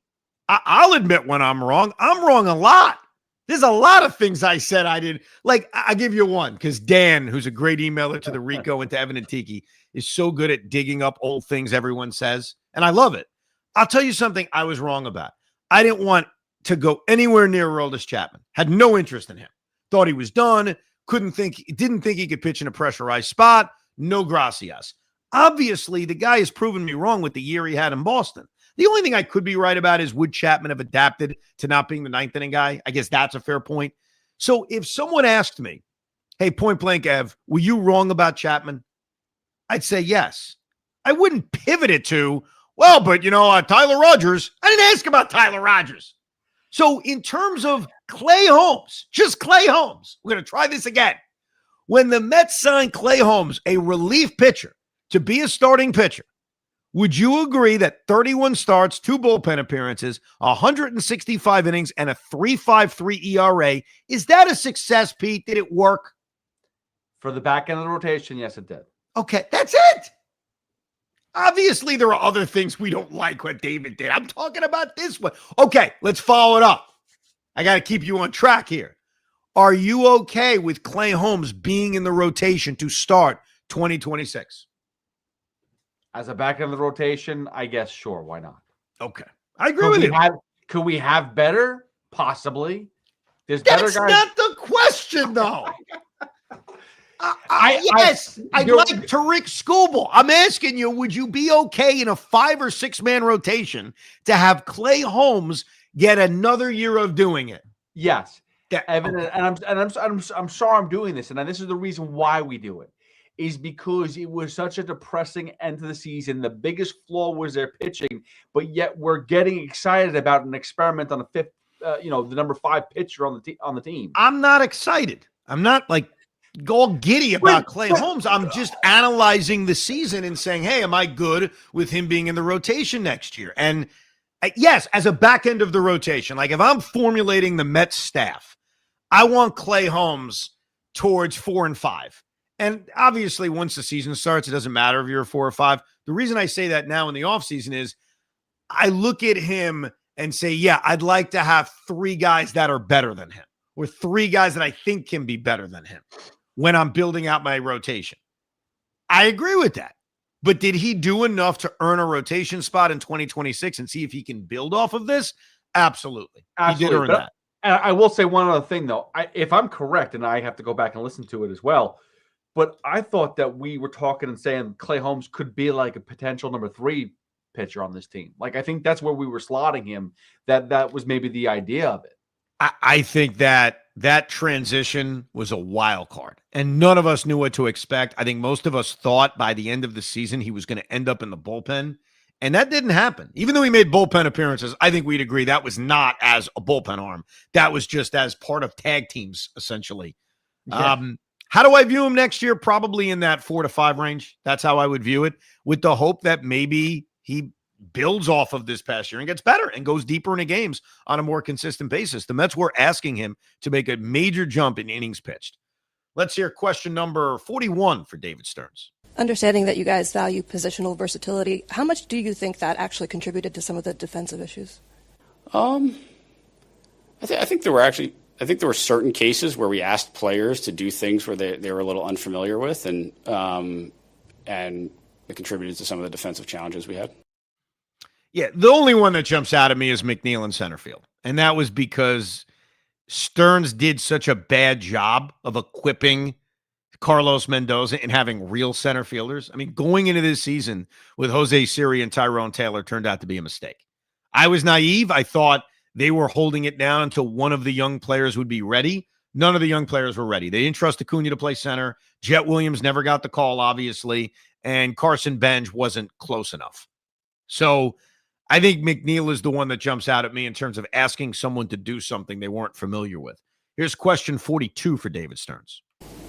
I'll admit when I'm wrong. I'm wrong a lot. There's a lot of things I said I did. Like, I'll give you one, because Dan, who's a great emailer to the Rico and to Evan and Tiki, is so good at digging up old things everyone says, and I love it. I'll tell you something I was wrong about. I didn't want to go anywhere near Aroldis Chapman. Had no interest in him. Thought he was done. Didn't think he could pitch in a pressurized spot. No gracias. Obviously, the guy has proven me wrong with the year he had in Boston. The only thing I could be right about is would Chapman have adapted to not being the ninth inning guy? I guess that's a fair point. So if someone asked me, hey, point blank, Ev, were you wrong about Chapman? I'd say yes. I wouldn't pivot it to, well, but, Tyler Rogers. I didn't ask about Tyler Rogers. So in terms of Clay Holmes, just Clay Holmes, we're going to try this again. When the Mets signed Clay Holmes, a relief pitcher, to be a starting pitcher, would you agree that 31 starts, 2 bullpen appearances, 165 innings, and a 3.53 ERA, is that a success, Pete? Did it work? For the back end of the rotation, yes, it did. Okay, that's it. Obviously, there are other things we don't like what David did. I'm talking about this one. Okay, let's follow it up. I got to keep you on track here. Are you okay with Clay Holmes being in the rotation to start 2026? As a back end of the rotation, I guess sure, why not? Okay. I agree with you. Could we have better? Possibly. There's That's better guys. not the question, though. Yes, I'd like Tariq Skubal. I'm asking you, would you be okay in a 5 or 6 man rotation to have Clay Holmes get another year of doing it? Yes, Evan, and I'm sorry I'm doing this, and this is the reason why we do it, is because it was such a depressing end to the season. The biggest flaw was their pitching, but yet we're getting excited about an experiment on the number 5 pitcher on the team. I'm not excited. I'm not all giddy about Clay Holmes. I'm just analyzing the season and saying, hey, am I good with him being in the rotation next year? And yes, as a back end of the rotation, like if I'm formulating the Mets staff, I want Clay Holmes towards 4 and 5. And obviously, once the season starts, it doesn't matter if you're 4 or 5. The reason I say that now in the offseason is I look at him and say, yeah, I'd like to have 3 guys that are better than him, or 3 guys that I think can be better than him when I'm building out my rotation. I agree with that. But did he do enough to earn a rotation spot in 2026 and see if he can build off of this? Absolutely. He did earn that. And I will say one other thing, though. If I'm correct, and I have to go back and listen to it as well, but I thought that we were talking and saying Clay Holmes could be like a potential number 3 pitcher on this team. Like, I think that's where we were slotting him. That was maybe the idea of it. I think that transition was a wild card, and none of us knew what to expect. I think most of us thought by the end of the season he was going to end up in the bullpen, and that didn't happen. Even though he made bullpen appearances, I think we'd agree that was not as a bullpen arm. That was just as part of tag teams, essentially. Yeah. How do I view him next year? Probably in that 4 to 5 range. That's how I would view it, with the hope that maybe he builds off of this past year and gets better and goes deeper into games on a more consistent basis. The Mets were asking him to make a major jump in innings pitched. Let's hear question number 41 for David Stearns. Understanding that you guys value positional versatility, how much do you think that actually contributed to some of the defensive issues? I think there were certain cases where we asked players to do things where they were a little unfamiliar with, and it contributed to some of the defensive challenges we had. Yeah, the only one that jumps out at me is McNeil in center field. And that was because Stearns did such a bad job of equipping Carlos Mendoza and having real center fielders. I mean, going into this season with Jose Siri and Tyrone Taylor turned out to be a mistake. I was naive. I thought they were holding it down until one of the young players would be ready. None of the young players were ready. They didn't trust Acuna to play center. Jet Williams never got the call, obviously, and Carson Benj wasn't close enough. So I think McNeil is the one that jumps out at me in terms of asking someone to do something they weren't familiar with. Here's question 42 for David Stearns.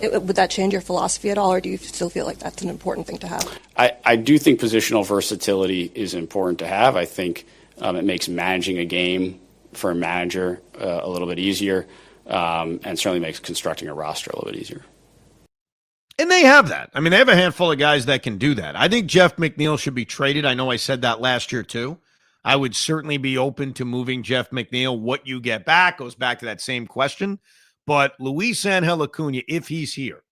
Would that change your philosophy at all, or do you still feel like that's an important thing to have? I do think positional versatility is important to have. I think it makes managing a game for a manager a little bit easier, and certainly makes constructing a roster a little bit easier. And they have that. I mean, they have a handful of guys that can do that. I think Jeff McNeil should be traded. I know I said that last year too. I would certainly be open to moving Jeff McNeil. What you get back goes back to that same question. But Luis Angel Acuna, if he's here,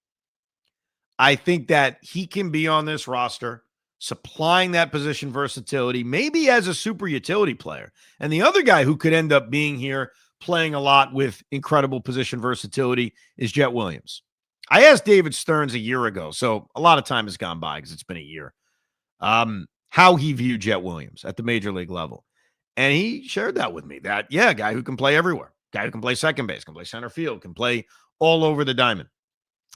I think that he can be on this roster, supplying that position versatility, maybe as a super utility player. And the other guy who could end up being here playing a lot with incredible position versatility is Jet Williams. I asked David Stearns a year ago, so a lot of time has gone by because it's been a year, how he viewed Jet Williams at the major league level. And he shared that with me, that, yeah, a guy who can play everywhere, guy who can play second base, can play center field, can play all over the diamond.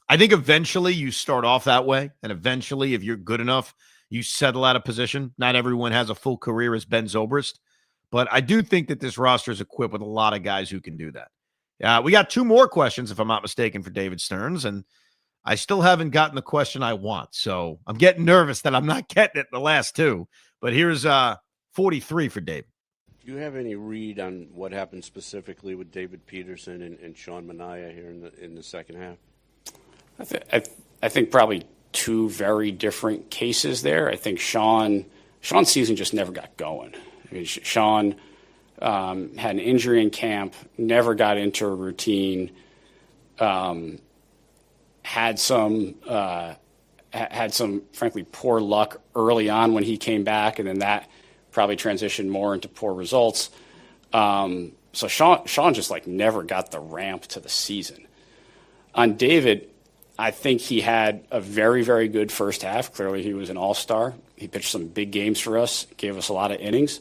I think eventually you start off that way, and eventually, if you're good enough, you settle out of position. Not everyone has a full career as Ben Zobrist, but I do think that this roster is equipped with a lot of guys who can do that. We got 2 more questions, if I'm not mistaken, for David Stearns, and I still haven't gotten the question I want, so I'm getting nervous that I'm not getting it in the last 2. But here's 43 for David. Do you have any read on what happened specifically with David Peterson and Sean Manaea here in the second half? I think probably two very different cases there. I think Sean's season just never got going. I mean, Sean had an injury in camp, never got into a routine, had some frankly poor luck early on when he came back, and then that probably transitioned more into poor results. So Sean just like never got the ramp to the season. On David, I think he had a very, very good first half. Clearly, he was an all-star. He pitched some big games for us, gave us a lot of innings.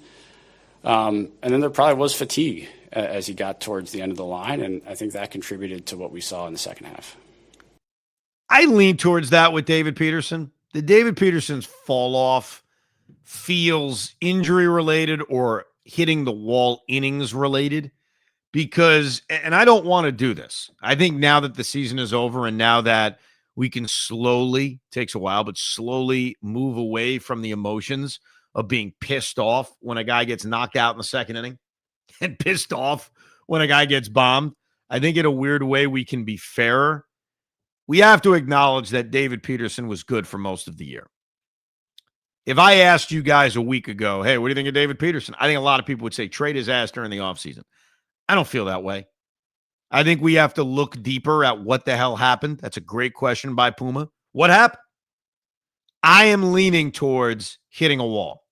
And then there probably was fatigue as he got towards the end of the line, and I think that contributed to what we saw in the second half. I lean towards that with David Peterson. The David Peterson's fall off feels injury related or hitting the wall innings related because, and I don't want to do this. I think now that the season is over and now that we can slowly, takes a while, but slowly move away from the emotions of being pissed off when a guy gets knocked out in the second inning and pissed off when a guy gets bombed. I think in a weird way we can be fairer. We have to acknowledge that David Peterson was good for most of the year. If I asked you guys a week ago, hey, what do you think of David Peterson? I think a lot of people would say trade his ass during the offseason. I don't feel that way. I think we have to look deeper at what the hell happened. That's a great question by Puma. What happened? I am leaning towards hitting a wall.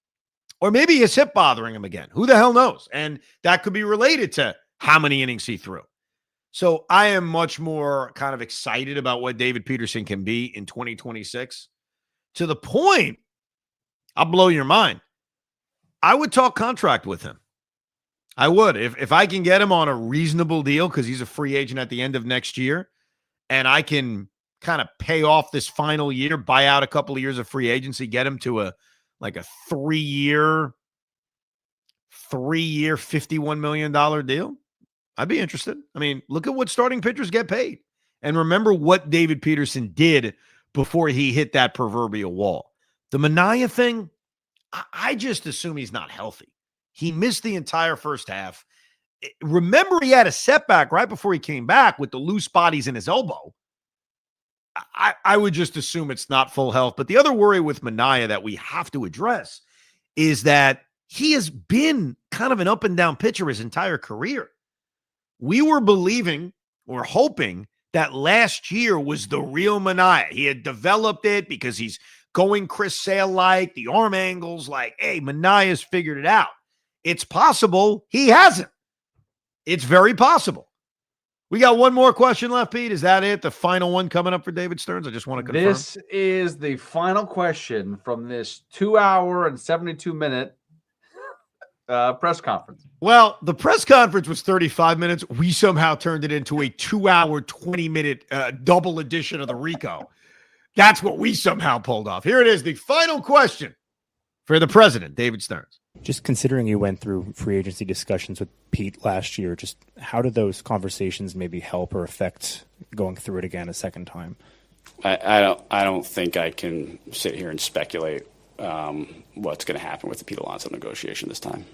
Or maybe his hip bothering him again. Who the hell knows? And that could be related to how many innings he threw. So I am much more kind of excited about what David Peterson can be in 2026 to the point, I'll blow your mind. I would talk contract with him. I would. If I can get him on a reasonable deal because he's a free agent at the end of next year and I can kind of pay off this final year, buy out a couple of years of free agency, get him to a three-year, $51 million deal, I'd be interested. I mean, look at what starting pitchers get paid. And remember what David Peterson did before he hit that proverbial wall. The Minaya thing, I just assume he's not healthy. He missed the entire first half. Remember, he had a setback right before he came back with the loose bodies in his elbow. I would just assume it's not full health. But the other worry with Minaya that we have to address is that he has been kind of an up and down pitcher his entire career. We were believing or hoping that last year was the real Minaya. He had developed it because he's going Chris Sale-like, the arm angles, like, hey, Manaya's figured it out. It's possible he hasn't. It's very possible. We got one more question left, Pete. Is that it? The final one coming up for David Stearns? I just want to confirm. This is the final question from this 2-hour and 72-minute press conference. Well, the press conference was 35 minutes. We somehow turned it into a 2-hour, 20-minute double edition of the Rico. That's what we somehow pulled off. Here it is, the final question for the president, David Stearns. Just considering you went through free agency discussions with Pete last year, just how did those conversations maybe help or affect going through it again a second time? I don't think I can sit here and speculate what's going to happen with the Pete Alonso negotiation this time.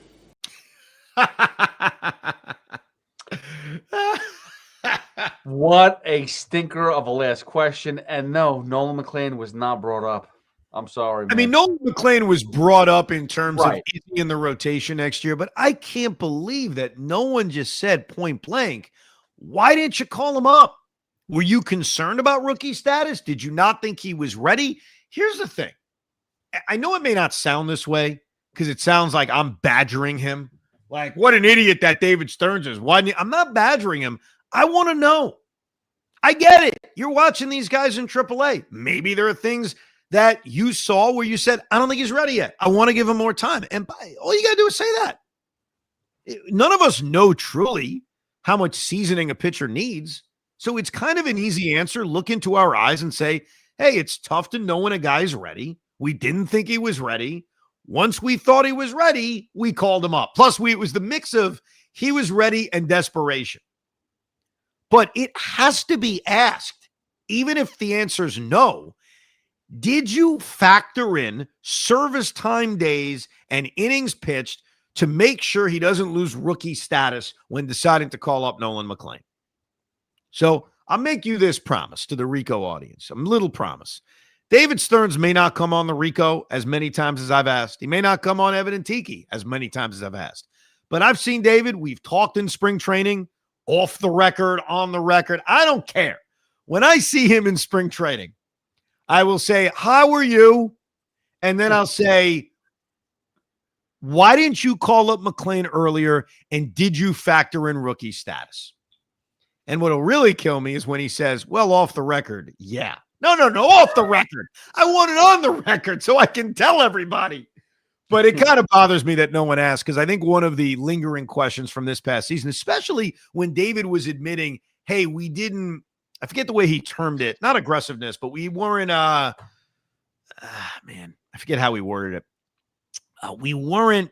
What a stinker of a last question. And no, Nolan McLean was not brought up. I'm sorry, man. I mean, Nolan McLean was brought up in terms of is he in the rotation next year, but I can't believe that no one just said point blank, why didn't you call him up? Were you concerned about rookie status? Did you not think he was ready? Here's the thing. I know it may not sound this way because it sounds like I'm badgering him. Like, what an idiot that David Stearns is. I'm not badgering him. I want to know. I get it. You're watching these guys in AAA. Maybe there are things that you saw where you said, I don't think he's ready yet. I want to give him more time. And all you got to do is say that. None of us know truly how much seasoning a pitcher needs. So it's kind of an easy answer. Look into our eyes and say, hey, it's tough to know when a guy's ready. We didn't think he was ready. Once we thought he was ready, we called him up. Plus, it was the mix of he was ready and desperation. But it has to be asked, even if the answer is no, did you factor in service time days and innings pitched to make sure he doesn't lose rookie status when deciding to call up Nolan McLean? So I'll make you this promise to the Rico audience, a little promise. David Stearns may not come on the Rico as many times as I've asked. He may not come on Evan and Tiki as many times as I've asked. But I've seen David. We've talked in spring training, off the record, on the record. I don't care. When I see him in spring training, I will say, how are you? And then I'll say, why didn't you call up McClain earlier? And did you factor in rookie status? And what'll really kill me is when he says, well, off the record, yeah. No, off the record. I want it on the record so I can tell everybody. But it kind of bothers me that no one asked, because I think one of the lingering questions from this past season, especially when David was admitting, hey, we didn't, I forget the way he termed it, not aggressiveness, but we weren't, I forget how he worded it. We weren't.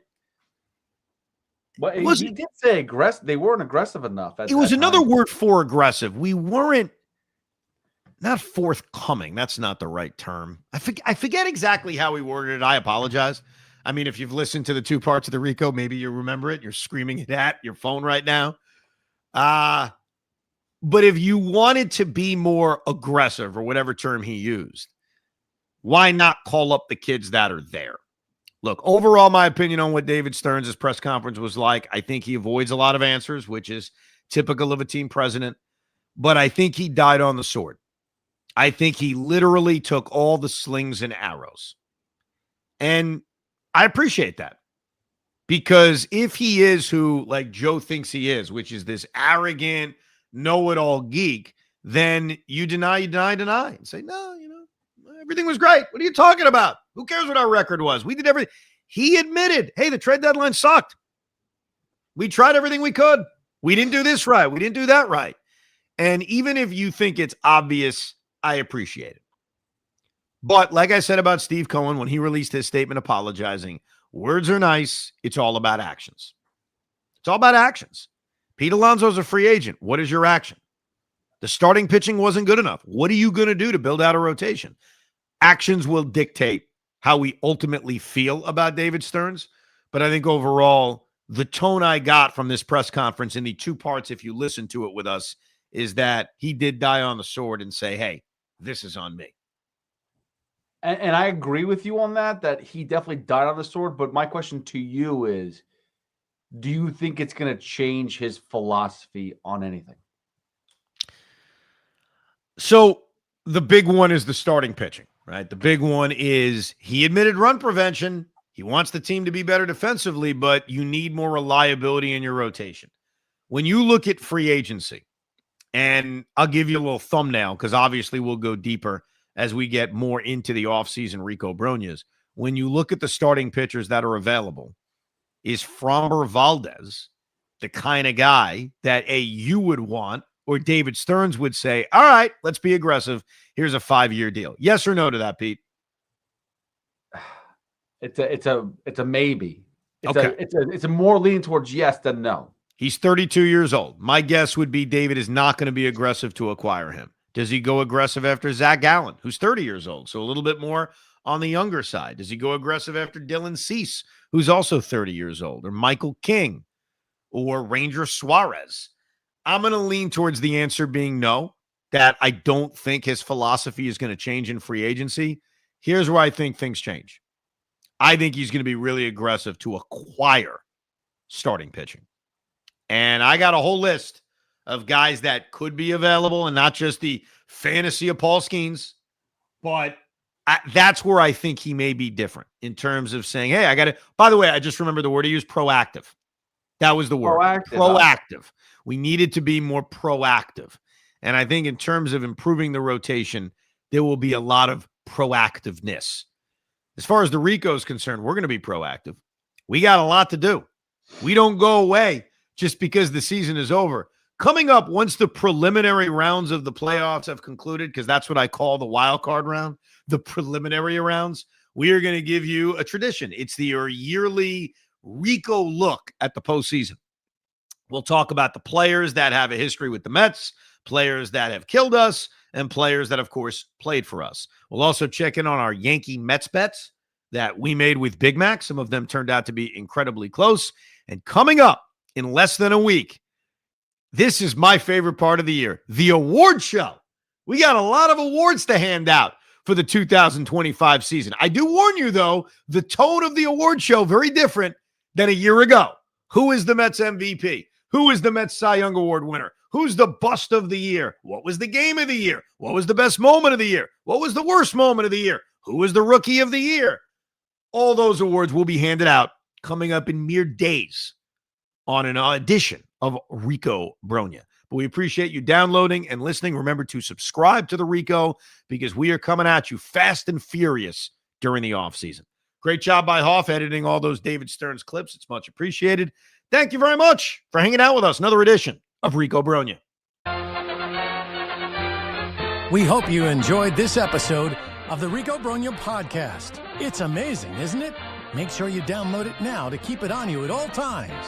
Well, he did say aggressive. They weren't aggressive enough. It was another word for aggressive. We weren't, not forthcoming. That's not the right term. I forget exactly how he worded it. I apologize. I mean, if you've listened to the two parts of the Rico, maybe you remember it. You're screaming it at your phone right now. But if you wanted to be more aggressive, or whatever term he used, why not call up the kids that are there? Look, overall, my opinion on what David Stearns' press conference was like, I think he avoids a lot of answers, which is typical of a team president. But I think he died on the sword. I think he literally took all the slings and arrows. And I appreciate that. Because if he is who, like, Joe thinks he is, which is this arrogant, know-it-all geek, then you deny, and say, no, everything was great. What are you talking about? Who cares what our record was? We did everything. He admitted, hey, the trade deadline sucked. We tried everything we could. We didn't do this right. We didn't do that right. And even if you think it's obvious, I appreciate it. But like I said about Steve Cohen, when he released his statement apologizing, words are nice. It's all about actions. It's all about actions. Pete Alonso's a free agent. What is your action? The starting pitching wasn't good enough. What are you going to do to build out a rotation? Actions will dictate how we ultimately feel about David Stearns. But I think overall, the tone I got from this press conference in the two parts, if you listen to it with us, is that he did die on the sword and say, hey, this is on me. And I agree with you on that he definitely died on the sword. But my question to you is, do you think it's going to change his philosophy on anything? So the big one is the starting pitching, right? The big one is he admitted run prevention. He wants the team to be better defensively, but you need more reliability in your rotation. When you look at free agency, and I'll give you a little thumbnail because obviously we'll go deeper as we get more into the offseason Rico Brogna's. When you look at the starting pitchers that are available, is Framber Valdez the kind of guy that you would want, or David Stearns would say, all right, let's be aggressive. Here's a 5-year deal. Yes or no to that, Pete? It's a maybe. Okay. It's a more leaning towards yes than no. He's 32 years old. My guess would be David is not going to be aggressive to acquire him. Does he go aggressive after Zach Gallen, who's 30 years old, so a little bit more on the younger side? Does he go aggressive after Dylan Cease, who's also 30 years old, or Michael King, or Ranger Suarez? I'm going to lean towards the answer being no, that I don't think his philosophy is going to change in free agency. Here's where I think things change. I think he's going to be really aggressive to acquire starting pitching. And I got a whole list of guys that could be available, and not just the fantasy of Paul Skeens, but that's where I think he may be different in terms of saying, hey, I got to, by the way, I just remember the word he used, proactive. That was the word. Proactive. We needed to be more proactive. And I think in terms of improving the rotation, there will be a lot of proactiveness. As far as the Rico is concerned, we're going to be proactive. We got a lot to do. We don't go away just because the season is over. Coming up, once the preliminary rounds of the playoffs have concluded, because that's what I call the wild card round, the preliminary rounds, we are going to give you a tradition. It's your yearly Rico look at the postseason. We'll talk about the players that have a history with the Mets, players that have killed us, and players that, of course, played for us. We'll also check in on our Yankee Mets bets that we made with Big Mac. Some of them turned out to be incredibly close. And coming up in less than a week, this is my favorite part of the year, the award show. We got a lot of awards to hand out for the 2025 season. I do warn you, though, the tone of the award show very different than a year ago. Who is the Mets MVP? Who is the Mets Cy Young Award winner? Who's the bust of the year? What was the game of the year? What was the best moment of the year? What was the worst moment of the year? Who was the rookie of the year? All those awards will be handed out coming up in mere days on an edition of Rico Brogna. But we appreciate you downloading and listening. Remember to subscribe to the Rico because we are coming at you fast and furious during the offseason. Great job by Hoff editing all those David Stearns clips. It's much appreciated. Thank you very much for hanging out with us. Another edition of Rico Brogna. We hope you enjoyed this episode of the Rico Brogna podcast. It's amazing, isn't it? Make sure you download it now to keep it on you at all times.